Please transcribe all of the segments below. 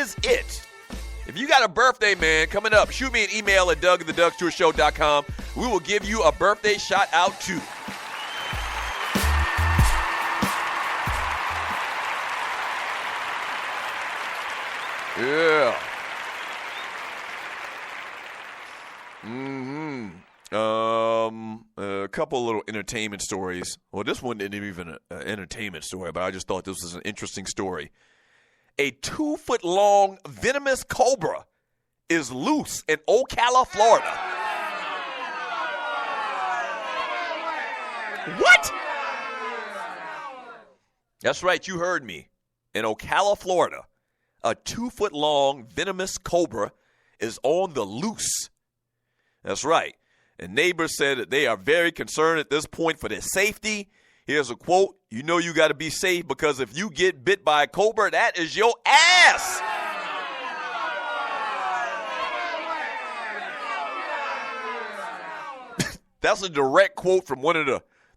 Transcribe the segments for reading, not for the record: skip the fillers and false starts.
is it. If you got a birthday, man, coming up, shoot me an email at doug@thedougstewartshow.com. We will give you a birthday shout out too. Yeah. A couple of little entertainment stories. Well, this one isn't even an entertainment story, but I just thought this was an interesting story. A 2-foot-long venomous cobra is loose in Ocala, Florida. What? That's right, you heard me. In Ocala, Florida, a 2-foot-long venomous cobra is on the loose. That's right. And neighbors said that they are very concerned at this point for their safety. Here's a quote. You know you got to be safe because if you get bit by a cobra, that is your ass. That's a direct quote from one of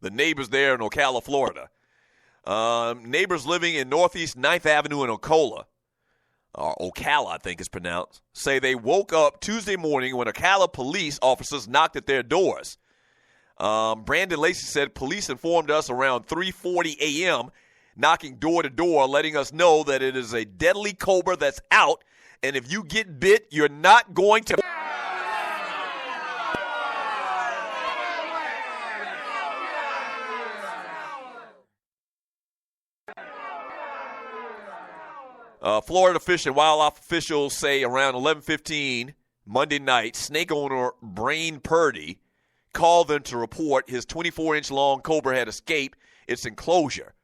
the neighbors there in Ocala, Florida. Neighbors living in Northeast 9th Avenue in Ocala, I think it's pronounced, say they woke up Tuesday morning when Ocala police officers knocked at their doors. Brandon Lacy said police informed us around 3:40 a.m., knocking door to door, letting us know that it is a deadly cobra that's out, and if you get bit, you're not going to... Florida Fish and Wildlife officials say around 11:15 Monday night, snake owner Brain Purdy called them to report his 24-inch long cobra had escaped its enclosure.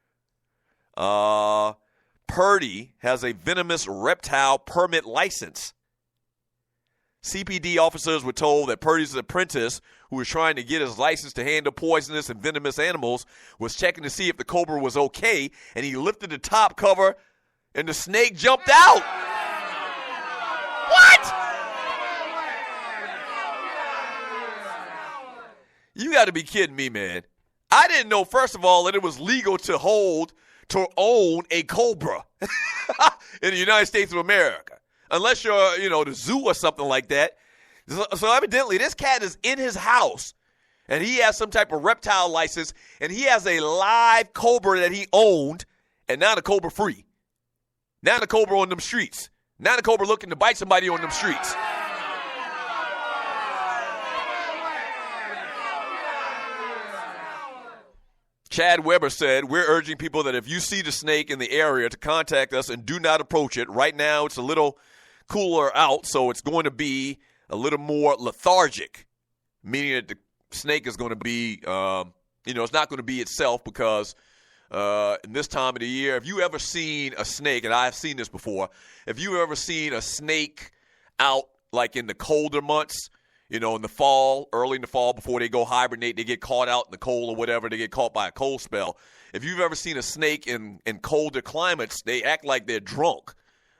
Purdy has a venomous reptile permit license. CPD officers were told that Purdy's apprentice, who was trying to get his license to handle poisonous and venomous animals, was checking to see if the cobra was okay, and he lifted the top cover and the snake jumped out. What? You got to be kidding me, man. I didn't know, first of all, that it was legal to own a cobra in the United States of America. Unless you're, the zoo or something like that. So evidently, this cat is in his house, and he has some type of reptile license, and he has a live cobra that he owned, and now the cobra free. Now the cobra on them streets. Now the cobra looking to bite somebody on them streets. Chad Weber said, we're urging people that if you see the snake in the area to contact us and do not approach it. Right now it's a little cooler out, so it's going to be a little more lethargic, meaning that the snake is going to be, it's not going to be itself because in this time of the year, if you ever seen a snake, and I've seen this before, if you ever seen a snake out like in the colder months, in the fall, early in the fall, before they go hibernate, they get caught out in the cold or whatever, they get caught by a cold spell. If you've ever seen a snake in colder climates, they act like they're drunk,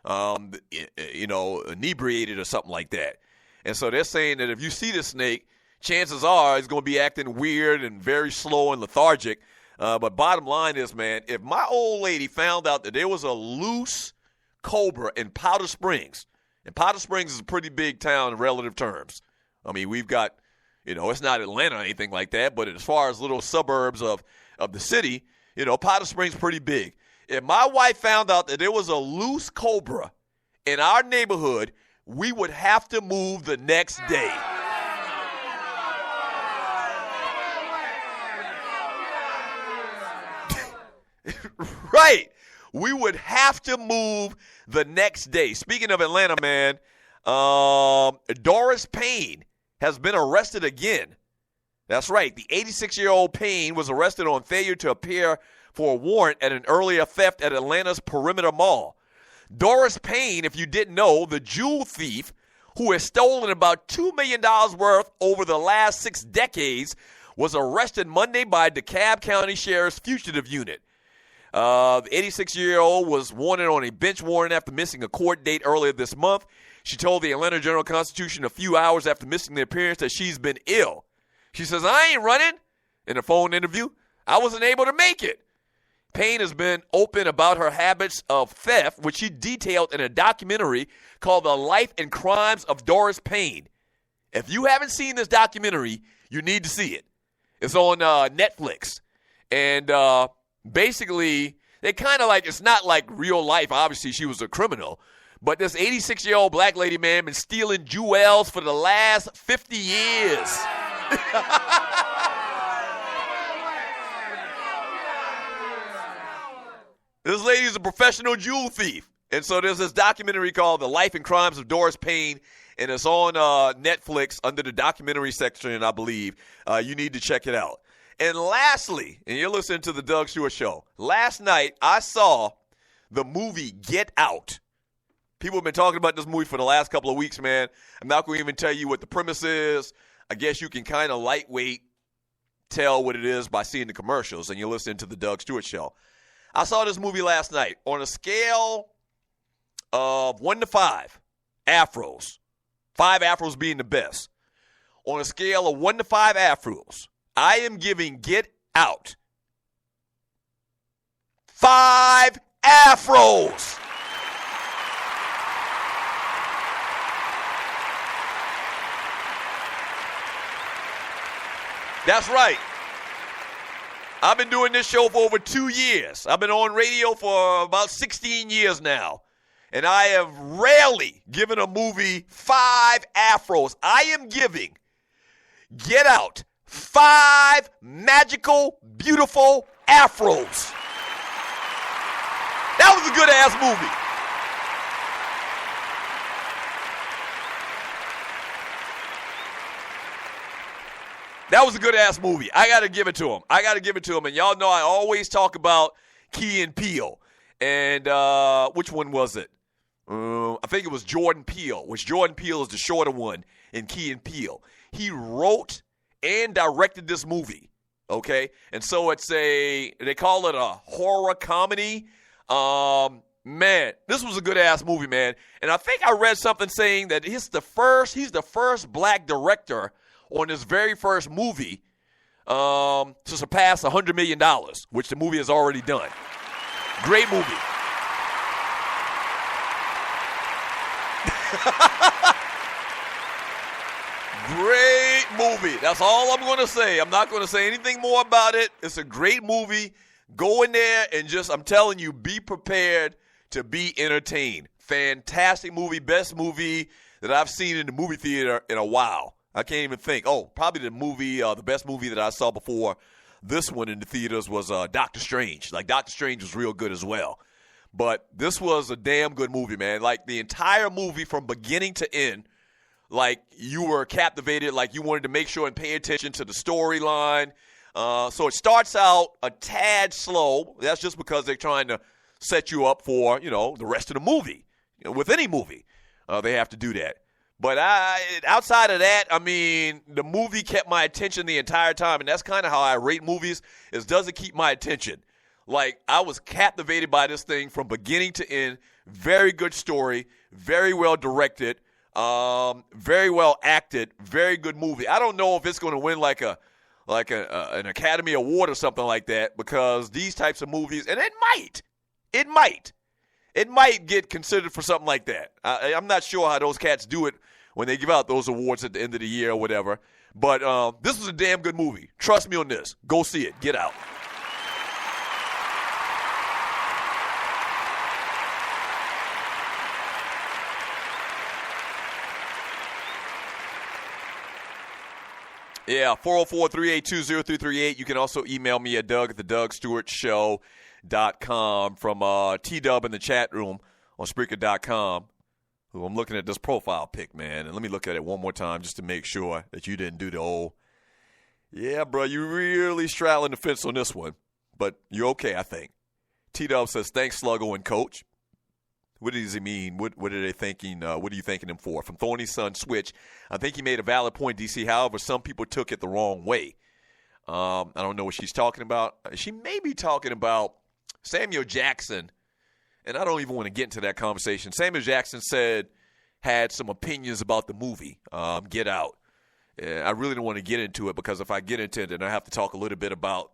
inebriated or something like that. And so they're saying that if you see this snake, chances are it's going to be acting weird and very slow and lethargic. But bottom line is, man, if my old lady found out that there was a loose cobra in Powder Springs, and Powder Springs is a pretty big town in relative terms. I mean, we've got, it's not Atlanta or anything like that, but as far as little suburbs of the city, Powder Springs is pretty big. If my wife found out that there was a loose cobra in our neighborhood, we would have to move the next day. Right. We would have to move the next day. Speaking of Atlanta, man, Doris Payne has been arrested again. That's right. The 86-year-old Payne was arrested on failure to appear for a warrant at an earlier theft at Atlanta's Perimeter Mall. Doris Payne, if you didn't know, the jewel thief who has stolen about $2 million worth over the last 6 decades, was arrested Monday by DeKalb County Sheriff's Fugitive Unit. The 86-year-old was wanted on a bench warrant after missing a court date earlier this month. She told the Atlanta Journal-Constitution a few hours after missing the appearance that she's been ill. She says, I ain't running. In a phone interview, I wasn't able to make it. Payne has been open about her habits of theft, which she detailed in a documentary called The Life and Crimes of Doris Payne. If you haven't seen this documentary, you need to see it. It's on Netflix. And basically, they kind of like, it's not like real life. Obviously, she was a criminal. But this 86-year-old black lady, man, been stealing jewels for the last 50 years. This lady is a professional jewel thief. And so there's this documentary called The Life and Crimes of Doris Payne, and it's on Netflix under the documentary section, I believe. You need to check it out. And lastly, and you're listening to the Doug Stewart Show, last night I saw the movie Get Out. People have been talking about this movie for the last couple of weeks, man. I'm not going to even tell you what the premise is. I guess you can kind of lightweight tell what it is by seeing the commercials, and you're listening to the Doug Stewart Show. I saw this movie last night on a scale of 1 to 5 afros, 5 afros being the best. On a scale of 1 to 5 afros, I am giving Get Out 5 afros. That's right. I've been doing this show for over 2 years. I've been on radio for about 16 years now. And I have rarely given a movie 5 afros. I am giving Get Out 5 magical, beautiful afros. That was a good-ass movie. That was a good-ass movie. I got to give it to him. And y'all know I always talk about Key and Peele. And which one was it? I think it was Jordan Peele, which Jordan Peele is the shorter one in Key and Peele. He wrote and directed this movie, okay? And so they call it a horror comedy. Man, this was a good-ass movie, man. And I think I read something saying that he's the first black director on his very first movie to surpass $100 million, which the movie has already done. Great movie. Great movie. That's all I'm going to say. I'm not going to say anything more about it. It's a great movie. Go in there and just, I'm telling you, be prepared to be entertained. Fantastic movie. Best movie that I've seen in the movie theater in a while. I can't even think. Oh, probably the best movie that I saw before this one in the theaters was Doctor Strange. Like, Doctor Strange was real good as well. But this was a damn good movie, man. Like, the entire movie from beginning to end, like, you were captivated. Like, you wanted to make sure and pay attention to the storyline. So it starts out a tad slow. That's just because they're trying to set you up for, the rest of the movie. With any movie, they have to do that. But outside of that, I mean, the movie kept my attention the entire time, and that's kind of how I rate movies, is does it keep my attention? Like, I was captivated by this thing from beginning to end. Very good story, very well directed, very well acted, very good movie. I don't know if it's going to win like an Academy Award or something like that, because these types of movies, and it might get considered for something like that. I'm not sure how those cats do it when they give out those awards at the end of the year or whatever. But this was a damn good movie. Trust me on this. Go see it. Get Out. Yeah, 404-382-0338. You can also email me at Doug@theDougStewartShow.com from T-Dub in the chat room on Spreaker.com. Who I'm looking at this profile pic, man, and let me look at it one more time just to make sure that you didn't do the old, yeah, bro, you really straddling the fence on this one, but you're okay, I think. T-Dub says, thanks, Sluggo and Coach. What does he mean? What are they thinking? What are you thanking him for? From Thorny Son Switch, I think he made a valid point, DC. However, some people took it the wrong way. I don't know what she's talking about. She may be talking about Samuel Jackson, and I don't even want to get into that conversation. Samuel Jackson had some opinions about the movie, Get Out. I really don't want to get into it, because if I get into it, then I have to talk a little bit about,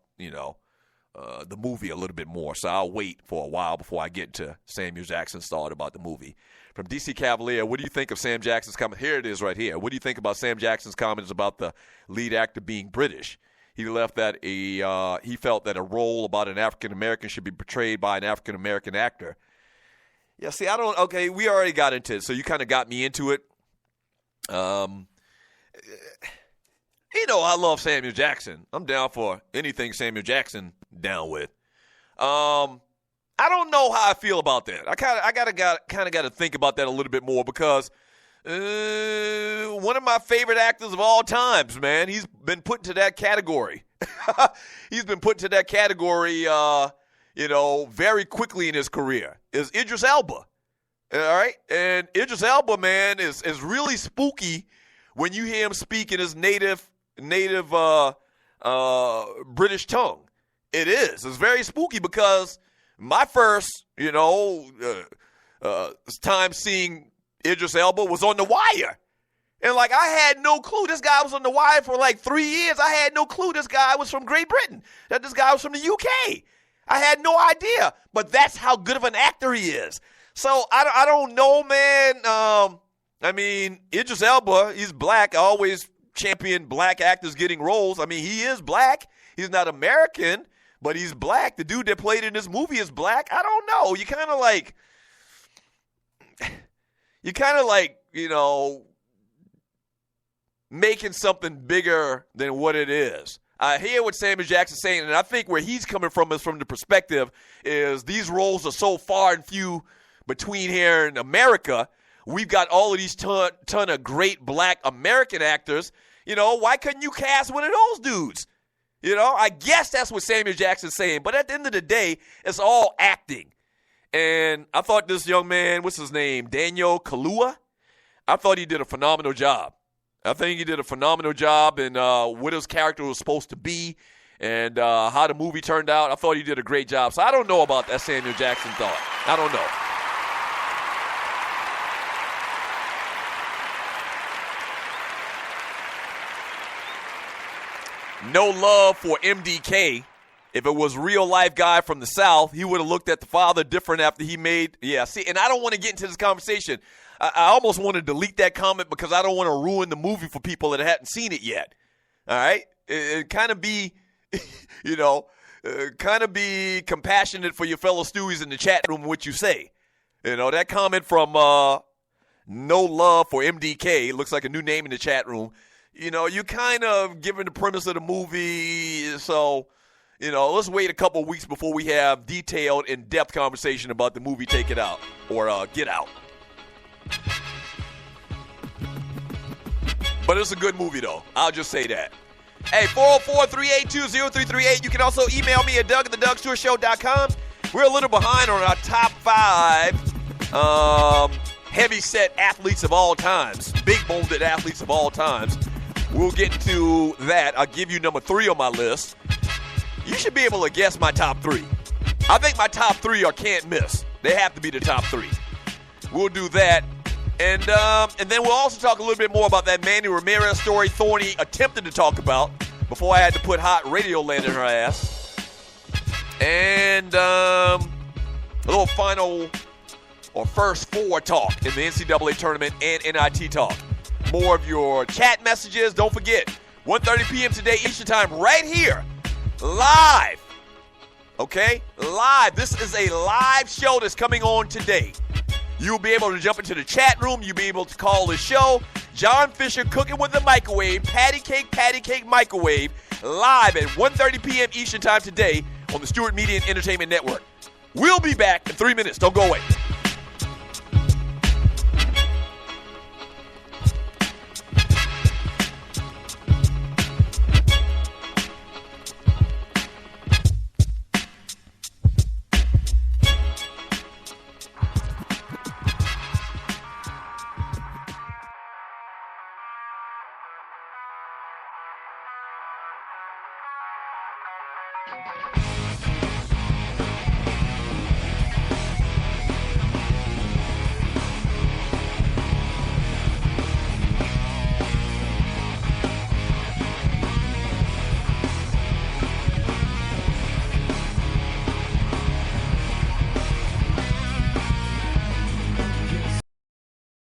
the movie a little bit more. So I'll wait for a while before I get to Samuel Jackson's thought about the movie. From DC Cavalier, what do you think of Sam Jackson's comment? Here it is right here. What do you think about Sam Jackson's comments about the lead actor being British? He felt that a role about an African American should be portrayed by an African American actor. Yeah, see, okay, we already got into it, so you kind of got me into it. I love Samuel Jackson. I'm down for anything Samuel Jackson down with. I don't know how I feel about that. I kind of got to think about that a little bit more because one of my favorite actors of all times, man, he's been put into that category. He's been put into that category, very quickly in his career. Is Idris Elba. All right, and Idris Elba, man, is really spooky when you hear him speak in his native British tongue. It is. It's very spooky because my first, time seeing Idris Elba was on The Wire. And, I had no clue. This guy was on The Wire for, 3 years. I had no clue this guy was from Great Britain, that this guy was from the UK. I had no idea. But that's how good of an actor he is. So, I don't know, man. Idris Elba, he's black. I always champion black actors getting roles. He is black. He's not American. But he's black. The dude that played in this movie is black. I don't know. You kind of making something bigger than what it is. I hear what Samuel Jackson's saying, and I think where he's coming from is from the perspective is these roles are so far and few between here in America. We've got all of these ton of great black American actors. Why couldn't you cast one of those dudes? I guess that's what Samuel Jackson's saying. But at the end of the day, it's all acting. And I thought this young man, what's his name, Daniel Kaluuya, I thought he did a phenomenal job. I think he did a phenomenal job in what his character was supposed to be and how the movie turned out. I thought he did a great job. So I don't know about that Samuel Jackson thought. I don't know. No love for MDK. If it was real life guy from the South, he would have looked at the father different after he made. Yeah, see, and I don't want to get into this conversation. I almost want to delete that comment because I don't want to ruin the movie for people that hadn't seen it yet. All right? It kind of be, kind of be compassionate for your fellow Stewies in the chat room what you say. That comment from No Love for MDK, looks like a new name in the chat room. You kind of giving the premise of the movie, so, let's wait a couple weeks before we have detailed, in-depth conversation about the movie Take It Out, or Get Out. But it's a good movie, though. I'll just say that. Hey, 404-382-0338. You can also email me at doug@thedougstewartshow.com. We're a little behind on our top 5 heavy-set athletes of all times, big-boned athletes of all times. We'll get to that. I'll give you number 3 on my list. You should be able to guess my top 3. I think my top 3 are can't miss. They have to be the top 3. We'll do that. And then we'll also talk a little bit more about that Manny Ramirez story Thorny attempted to talk about before I had to put hot radio land in her ass. And a little final or first 4 talk in the NCAA tournament and NIT talk. More of your chat messages. Don't forget, 1:30 p.m. today Eastern Time right here, live. Okay? Live. This is a live show that's coming on today. You'll be able to jump into the chat room. You'll be able to call the show. John Fisher Cooking with the Microwave, Patty Cake Microwave, live at 1:30 p.m. Eastern Time today on the Stewart Media and Entertainment Network. We'll be back in 3 minutes. Don't go away.